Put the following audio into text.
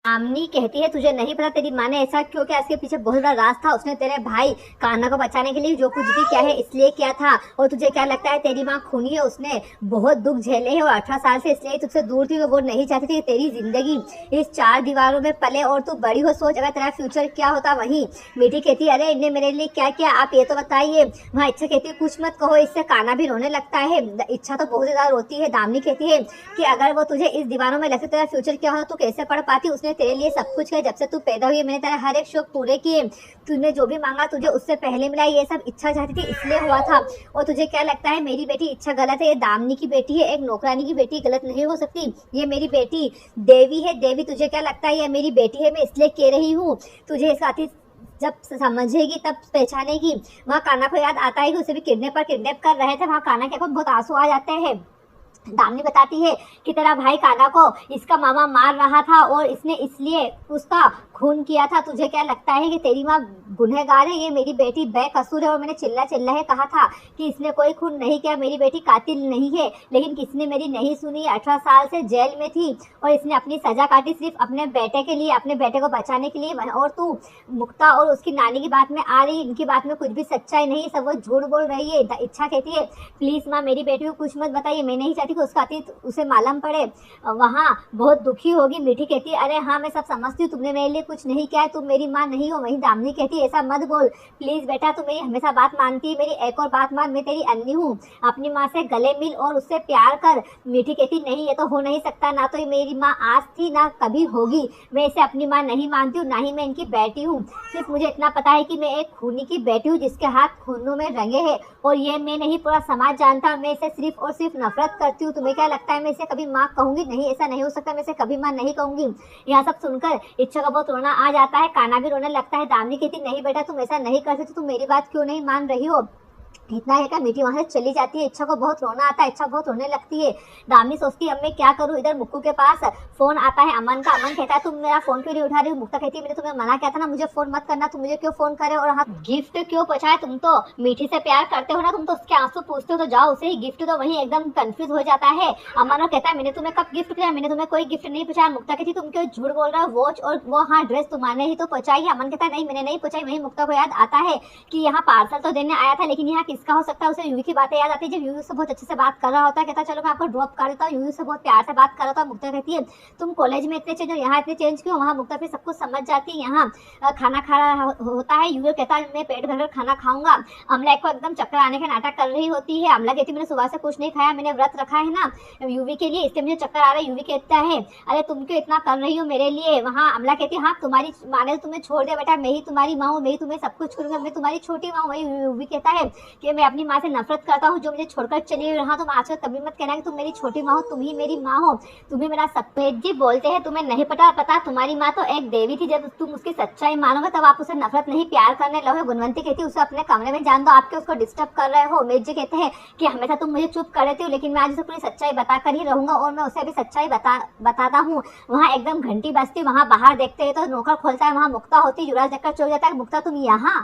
आमनी कहती है तुझे नहीं पता तेरी माँ ने ऐसा क्यों किया, इसके पीछे बहुत बड़ा राज था। उसने तेरे भाई कान्हा को बचाने के लिए जो कुछ भी किया है इसलिए किया था। और तुझे क्या लगता है तेरी माँ खूनी है? उसने बहुत दुख झेले हैं और 18 साल से इसलिए तुझसे दूर थी। वो नहीं चाहती थी कि तेरी जिंदगी इस 4 दीवारों में पले और तू बड़ी हो। सोच अगर तेरा फ्यूचर क्या होता। वहीं मीठी कहती है अरे इनने मेरे लिए क्या किया आप ये तो बताइए। वहाँ इच्छा कहती है कुछ मत कहो, इससे कान्हा भी रोने लगता है। इच्छा तो बहुत ज्यादा रोती है। दामिनी कहती है कि अगर वो तुझे इस दीवारों में लगता तेरा फ्यूचर क्या होता तू कैसे पढ़ पाती। उसने तेरे लिए सब कुछ किया, जब से तू पैदा हुई मैंने तेरा हर एक शौक पूरे किए। तूने जो भी मांगा तुझे उससे पहले मिला। ये सब इच्छा चाहती थी इसलिए हुआ था। और तुझे क्या लगता है मेरी बेटी इच्छा गलत है? ये दामिनी की बेटी है, एक नौकरानी की बेटी गलत नहीं हो सकती। ये मेरी बेटी देवी है। देवी तुझे क्या लगता है ये मेरी बेटी है, मैं इसलिए कह रही हूँ। तुझे इस बात जब समझेगी तब पहचानेगी। वहाँ कान्हा को याद आता है कि उसे भी किडनैप कर रहे थे। वहाँ कान्हा के बहुत आंसू आ जाते हैं। दामिनी बताती है कि तेरा भाई कान्हा को इसका मामा मार रहा था और इसने इसलिए उसका खून किया था। तुझे क्या लगता है कि तेरी माँ गुनहगार है? ये मेरी बेटी बेकसूर है और मैंने चिल्ला है कहा था कि इसने कोई खून नहीं किया, मेरी बेटी कातिल नहीं है। लेकिन किसने मेरी नहीं सुनी? 18 साल से जेल में थी और इसने अपनी सजा काटी सिर्फ अपने बेटे के लिए, अपने बेटे को बचाने के लिए। और तू मुक्ता और उसकी नानी की बात में आ रही, इनकी बात में कुछ भी सच्चाई नहीं, सब वो झूठ बोल रही है। इच्छा कहती है प्लीज माँ मेरी बेटी को कुछ मत बताइए, मैं नहीं चाहती कि उसका अतीत उसे मालूम पड़े, वहाँ बहुत दुखी होगी। मीठी कहती है अरे हाँ मैं सब समझती हूँ, तुमने मेरे लिए कुछ नहीं किया है, तुम मेरी माँ नहीं हो। वहीं दामिनी कहती है ऐसा मत बोल प्लीज बेटा, तू मेरी हमेशा बात मानती है। मेरी एक और बात मान, मैं तेरी अन्नी हूँ, अपनी माँ से गले मिल और उससे प्यार कर। मीठी कहती नहीं ये तो हो नहीं सकता, ना तो ये मेरी माँ आज थी ना कभी होगी। मैं इसे अपनी माँ नहीं मानती हूँ, ना ही मैं इनकी बेटी हूँ। सिर्फ मुझे इतना पता है कि मैं एक खूनी की बेटी हूँ जिसके हाथ खूनों में रंगे हैं और ये मैं नहीं पूरा समाज जानता। मैं इसे सिर्फ और सिर्फ नफरत करती हूँ। तुम्हें क्या लगता है मैं इसे कभी माँ कहूंगी? नहीं, ऐसा नहीं हो सकता, मैं इसे कभी माँ नहीं कहूंगी। यहाँ सब सुनकर इच्छा का बहुत रोना आ जाता है। कान्हा भी रोने लगता है। दामिनी कहती नहीं बेटा तुम ऐसा नहीं कर सकती, तुम मेरी बात क्यों नहीं मान रही हो? इतना है क्या मीठी वहां से चली जाती है। इच्छा को बहुत रोना आता है, इच्छा बहुत रोने लगती है। दामिनी सोचती है अब मैं क्या करूं। इधर मुक्कू के पास फोन आता है अमन का। अमन कहता है तुम मेरा फोन क्यों नहीं उठा रही हो? मुक्ता कहती है मैंने तुम्हें मना किया था ना मुझे फोन मत करना, तुम मुझे क्यों फोन करे और हाँ गिफ्ट क्यों पहुंचाए? तुम तो मीठी से प्यार करते हो ना, तुम तो उसके आंसू पूछते हो तो जाओ उसे ही गिफ्ट दो। वहीं एकदम कंफ्यूज हो जाता है। अमन और कहता है मैंने तुम्हें कब गिफ्ट किया? मैंने तुम्हें कोई गिफ्ट नहीं पहुंचाया। मुक्ता कहती तुम क्यों झूठ बोल रहे हो? वॉच और वो हाँ ड्रेस तुम्हारे ही तो पहुंचाई है। अमन कहता है नहीं मैंने नहीं पहुंचाई। वहीं मुक्ता को याद आता है कि यहाँ पार्सल तो देने आया था लेकिन यहाँ किसका हो सकता है। उसे यूवी की बातें याद आती है, जब यूवी से बहुत अच्छे से बात कर रहा होता है। कहता चलो मैं आपको ड्रॉप कर देता हूँ। यूवी से बहुत प्यार से बात कर रहा था। मुक्ता कहती है तुम कॉलेज में इतने चेंज और यहाँ इतने चेंज क्यों? वहाँ मुक्ता फिर सब कुछ समझ जाती है। यहाँ खाना खा रहा होता है। यूवी कहता है मैं पेट भरकर खाना खाऊंगा। अमला को एकदम चक्कर आने का नाटक कर रही होती है। अमला कहती मैंने सुबह से कुछ नहीं खाया, मैंने व्रत रखा है ना यूवी के लिए, इसलिए मुझे चक्कर आ रहा है। यूवी कहता है अरे तुम क्यों इतना कर रही हो मेरे लिए? वहाँ अमला कहती है हाँ तुम्हारी माँ ने तुम्हें छोड़ दिया बेटा, मैं ही तुम्हारी माँ हूँ, मैं ही तुम्हें सब कुछ करूंगा, मैं तुम्हारी छोटी माँ हूँ। वही यूवी कहता है कि मैं अपनी माँ से नफरत करता हूँ जो मुझे छोड़कर चली गई। हाँ तुम आज कभी मत कहना कि तुम मेरी छोटी माँ हो, तुम ही मेरी माँ हो, तुम्हें मेरा सत्वेद जी बोलते हैं तुम्हें नहीं पता तुम्हारी माँ तो एक देवी थी। जब तुम उसकी सच्चाई मानोगे तब आप उसे नफरत नहीं प्यार करने लगोगे। गुणवंती कहती है उसे अपने कमरे में जान दो, आपके उसको डिस्टर्ब कर रहे हो। मेज जी कहते हैं कि हमेशा तुम मुझे चुप कर देती हो लेकिन मैं आज उसे पूरी सच्चाई बताकर ही रहूंगा और मैं उसे अभी सच्चाई बताता हूँ। वहाँ एकदम घंटी बजती, वहाँ बाहर देखते हैं तो नौकर खोलता है, वहाँ मुक्ता होती। युवराज देखकर चल जाता है मुक्ता तुम यहाँ